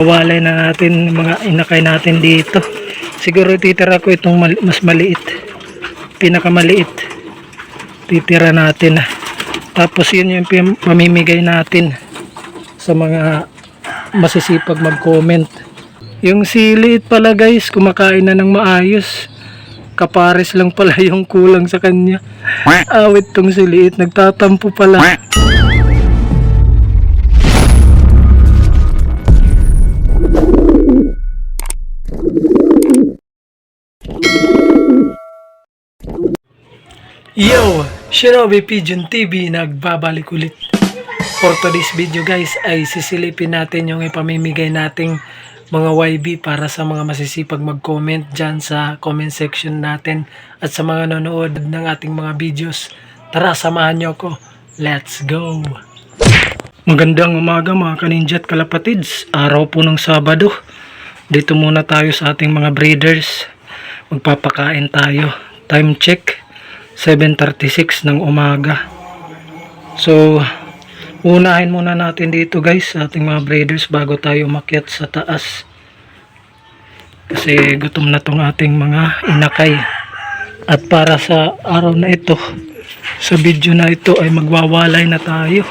Walay na natin mga inakay natin dito. Siguro titira ko itong mas maliit. Pinakamaliit. Titira natin. Tapos yun yung pamimigay natin sa mga masisipag mag-comment. Yung siliit pala guys, kumakain na ng maayos. Kapares lang pala yung kulang sa kanya. Awit tong siliit, nagtatampo pala. Yo! Shinobi Pigeon TV nagbabalik ulit. For today's video guys ay sisilipin natin yung ipamimigay nating mga YB para sa mga masisipag mag-comment dyan sa comment section natin at sa mga nanonood ng ating mga videos. Tara, samahan nyo ako. Let's go! Magandang umaga mga kaninja at kalapatids. Araw po ng Sabado. Dito muna tayo sa ating mga breeders. Magpapakain tayo. Time check 7:36 ng umaga. So, unahin muna natin dito guys sa ating mga breeders bago tayo umakyat sa taas. Kasi gutom na tong ating mga inakay. At para sa araw na ito, sa video na ito ay magwawalay na tayo.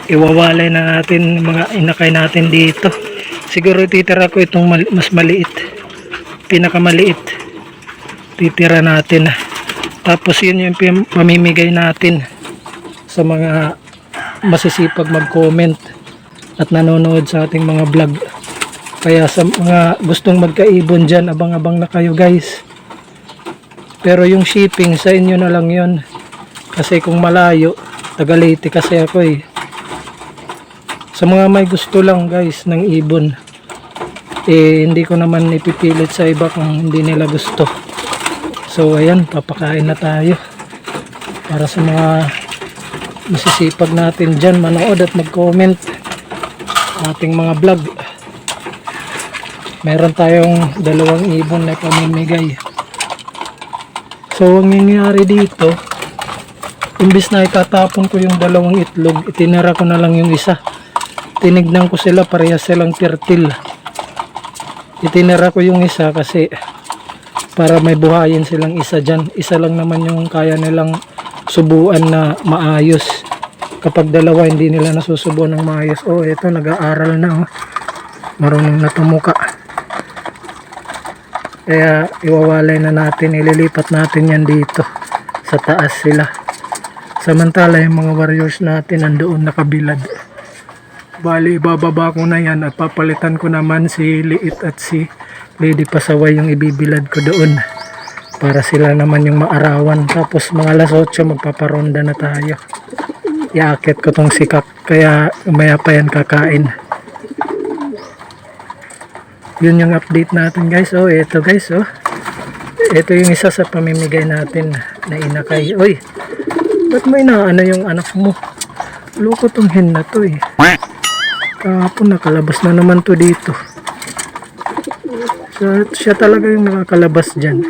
Iwawalay na natin mga inakay natin dito. Siguro titira ko itong mas maliit. Pinakamaliit. Titira natin. Tapos yun yung pamimigay natin sa mga masisipag mag-comment at nanonood sa ating mga vlog. Kaya sa mga gustong magkaibon dyan, abang-abang na kayo guys. Pero yung shipping sa inyo na lang yun. Kasi kung malayo, Tagalite kasi ako eh. Sa mga may gusto lang guys ng ibon, hindi ko naman ipipilit sa iba kung hindi nila gusto. So ayan, papakain na tayo para sa mga masisipag natin dyan manood at mag-comment sa ating mga vlog. Meron tayong 2 ibon na pamimigay. So ang nangyayari dito, imbis na itatapon ko yung 2 itlog, itinara ko na lang yung isa. Tinignan ko sila, parehas silang fertile. Itinara ko yung isa kasi para may buhayin silang isa dyan. Isa lang naman yung kaya nilang subuan na maayos. Kapag 2 hindi nila nasusubuan ng maayos. Oh, ito nag-aaral na oh. Marunong na tumuka. Kaya iwawalay na natin, ililipat natin yan dito sa taas sila. Samantala yung mga warriors natin nandoon nakabilad. Bali, bababa ko na yan at papalitan ko naman si Liit at si Lady Pasaway yung ibibilad ko doon para sila naman yung maarawan. Tapos mga alas 8 magpaparonda na tayo. Iaakit ko tong sikak kaya umaya pa yan kakain. Yun yung update natin guys. Oh, ito guys oh. Ito yung isa sa pamimigay natin na inakay. Uy, ba't mo inaano yung anak mo? Loko tong hen na to eh. Kahapon nakalabas na naman to dito. So, siya talaga yung nakakalabas dyan.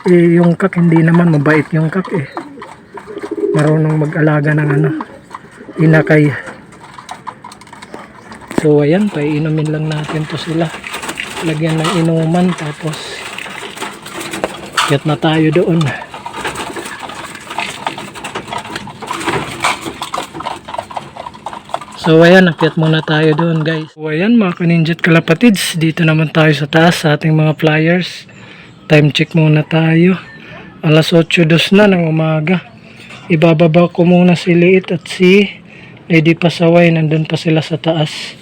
Yung kak hindi naman, mabait yung kak eh. Marunong mag-alaga ng inakay. So ayan, paiinumin lang natin to sila. Lagyan ng inuman tapos get na tayo doon. So ayan, akyat muna tayo doon guys. So ayan mga kaninja at kalapatids, dito naman tayo sa taas sa ating mga flyers. Time check muna tayo. Alas 8:02 na ng umaga. Ibababa ko muna si Liit at si Lady Pasaway, nandun pa sila sa taas.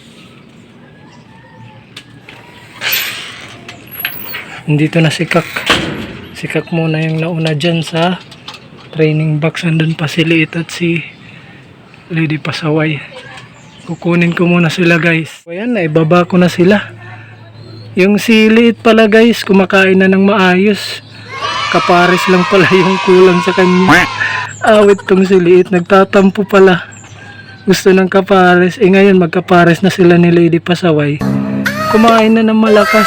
Nandito na si Kak. Si Kak muna yung nauna dyan sa training box. Nandun pa si Liit at si Lady Pasaway. Kukunin ko muna sila guys. Ayan, naibaba ko na sila. Yung si Liit pala guys, kumakain na ng maayos. Kapares lang pala yung kulang sa kanya. Awit tong si Liit, nagtatampo pala. Gusto ng kapares. Ngayon magkapares na sila ni Lady Pasaway. Kumain na ng malakas.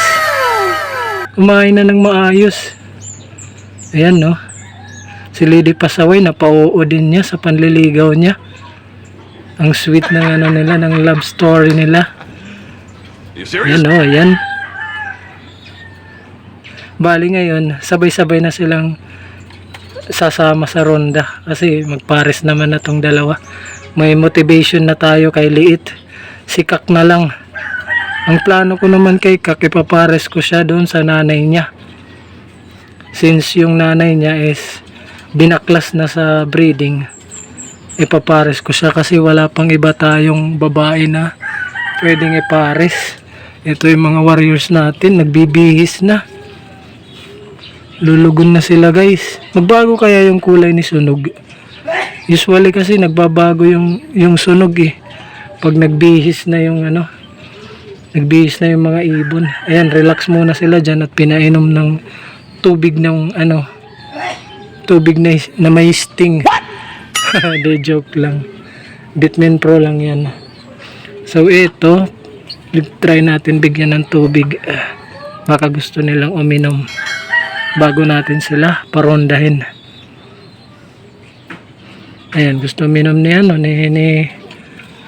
Kumain na ng maayos. Ayan no. Si Lady Pasaway, napauo din niya sa panliligaw niya. Ang sweet ng nila, ng love story nila. Yan o, yan. Bali ngayon, sabay-sabay na silang sasama sa ronda kasi magpares naman na tong dalawa. May motivation na tayo kay Liit. Si Kak na lang. Ang plano ko naman kay Kak, ipapares ko siya doon sa nanay niya. Since yung nanay niya is binaklas na sa breeding, ipapares ko siya kasi wala pang iba tayong babae na pwedeng ipares. Ito yung mga warriors natin, nagbibihis na. Lulugon na sila guys. Magbago kaya yung kulay ni sunog? Usually kasi nagbabago yung sunog eh. Pag nagbihis na yung nagbihis na yung mga ibon. Ayan, relax muna sila dyan at pinainom ng tubig ng tubig na may sting. De joke lang. Bitmin Pro lang yan. So ito, try natin bigyan ng tubig. Baka gusto nilang uminom bago natin sila parondahin. Ayan, gusto uminom ni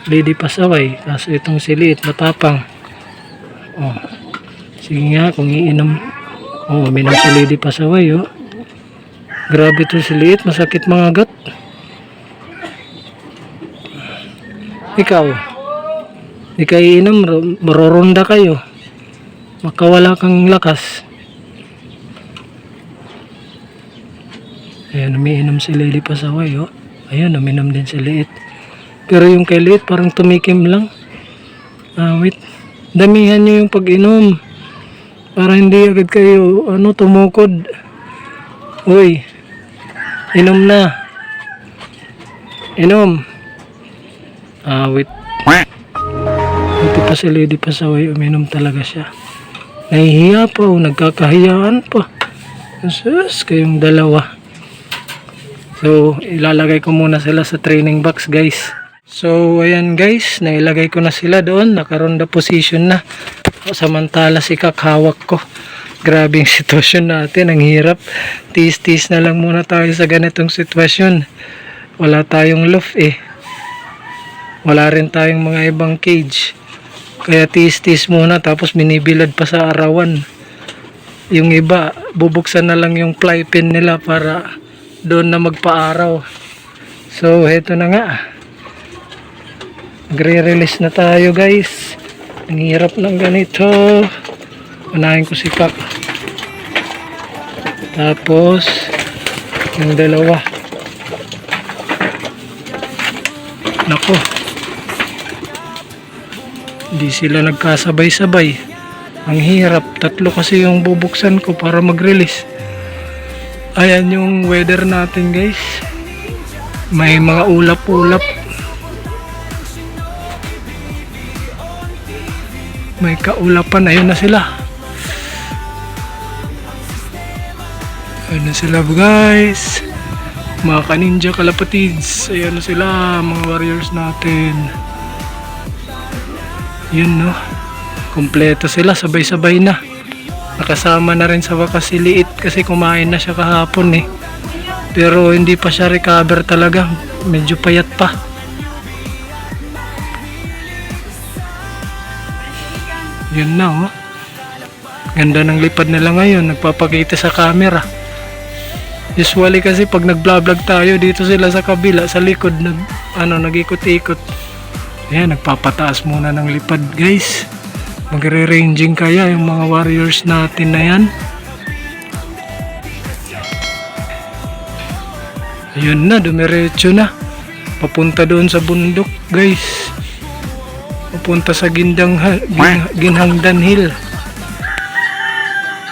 Lady Pasaway. Kaso itong si Liit matapang. Oh, sige nga kung iinom. Oh, uminom si Lady Pasaway oh. Grabe to si Liit, masakit mga gat. Ikaw, di kayo iinom, maroronda kayo. Makawala kang lakas. Ayan, umiinom si Lady Pasaway oh. Ayan, uminom din si Liit. Pero yung kay Liit parang tumikim lang. Wait. Damihan nyo yung pag-inom. Para hindi agad kayo tumukod. Uy. Inom na. Inom. Wait. Hindi pa si Lady Pasaway, uminom talaga siya. Nahihiya pa o nagkakahiyaan pa. Sus, kayong dalawa. So, ilalagay ko muna sila sa training box guys. So, ayan guys, nailagay ko na sila doon. Nakaronda position na. Samantala si Kak hawak ko. Grabe yung sitwasyon natin. Ang hirap. Tiis-tiis na lang muna tayo sa ganitong sitwasyon. Wala tayong loft eh. Wala rin tayong mga ibang cage. Kaya tiis-tiis muna tapos binibilad pa sa arawan. Yung iba, bubuksan na lang yung fly pin nila para doon na magpa-araw. So, heto na nga. Magre-release na tayo guys. Ang hirap ng ganito. Unahin ko si Kak. Tapos yung dalawa. Nako. Hindi sila nagkasabay-sabay. Ang hirap. Tatlo kasi yung bubuksan ko para mag-release. Ayan yung weather natin guys. May mga ulap-ulap. May kaulapan. Ayun na sila. Ayun na sila guys. Mga ka-ninja kalapatids. Ayun na sila. Mga warriors natin. Yun no. Kompleto sila. Sabay-sabay na. Nakasama na rin sa wakas si Liit kasi kumain na siya kahapon eh. Pero hindi pa siya recover talaga. Medyo payat pa. Yun na oh. Ganda ng lipad nila ngayon. Nagpapakita sa camera. Usually kasi pag nag-vlog tayo dito sila sa kabila, sa likod nag-ikot-ikot. Ayan, nagpapataas muna ng lipad guys. Magre-ranging kaya yung mga warriors natin na yan. Ayun na, dumiretso na. Papunta doon sa bundok guys. Papunta sa Ginhangdan Hill.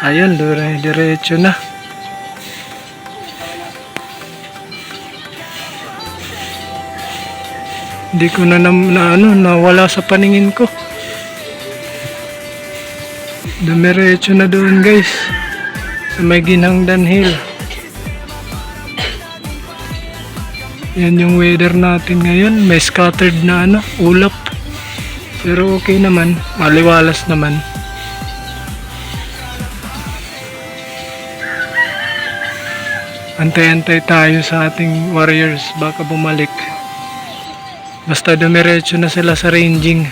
Ayun, diretso na. Hindi ko nawala sa paningin ko. Dumiretso na doon guys sa may Ginhangdan Hill. Yan yung weather natin ngayon. May scattered na ulap. Pero okay naman. Maliwalas naman. Antay-antay tayo sa ating warriors. Baka bumalik. Basta dumiretso na sila sa ranging.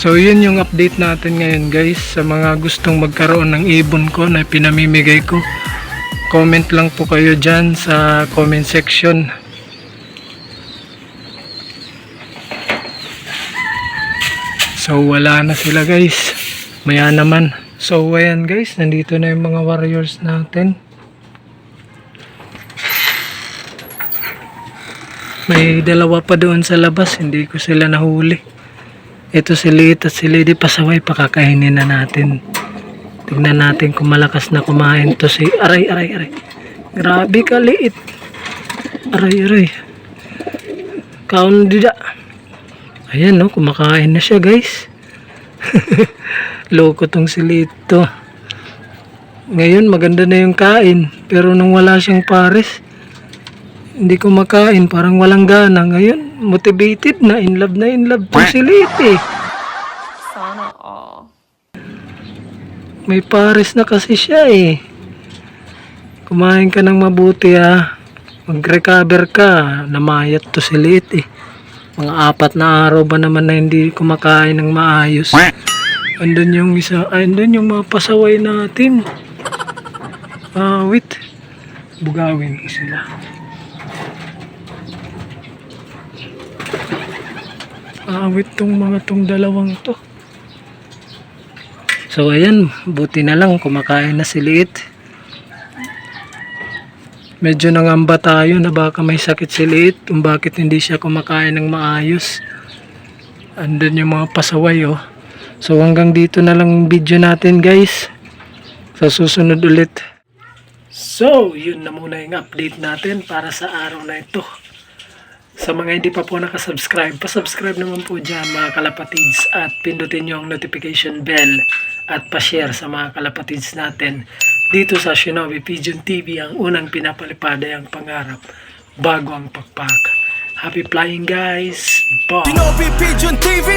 So yun yung update natin ngayon guys. Sa mga gustong magkaroon ng ibon ko na pinamimigay ko, comment lang po kayo dyan sa comment section. So wala na sila guys, maya naman. So ayan guys, nandito na yung mga warriors natin. May dalawa pa doon sa labas, hindi ko sila nahuli. Ito si Liit at si Lady pasaway, pakakainin na natin. Tignan natin kung malakas na kumain to si aray. Grabe ka Liit. Aray. Kaon dida. Ayan no, kumakain na siya guys. Loko tong si Liit to. Ngayon maganda na yung kain, pero nung wala siyang pares, hindi kumakain, parang walang gana. Ngayon, motivated na, in love tong si Liit eh. Sana all. May pares na kasi siya eh. Kumain ka ng mabuti ah. Mag-recover ka. Namayat to si Liit eh. Mga 4 na araw ba naman na hindi kumakain ng maayos. Andun yung isa, andun yung mga pasaway natin. Wait. Bugawin ko sila. Wait tong mga tong dalawang to. So ayan, buti na lang kumakain na si Liit. Medyo nangamba tayo na baka may sakit si Liit kung bakit hindi siya kumakain ng maayos. Andun yung mga pasaway oh. So hanggang dito na lang video natin guys. Sa susunod ulit. So yun na muna yung update natin para sa araw na ito. Sa mga hindi pa po nakasubscribe, pasubscribe naman po dyan mga kalapatids at pindutin nyo ang notification bell at pa-share sa mga kalapatids natin dito sa Shinobi Pigeon TV, ang unang pinapalipada ang pangarap bago ang pagpak. Happy flying guys! Bye! Shinobi Pigeon TV!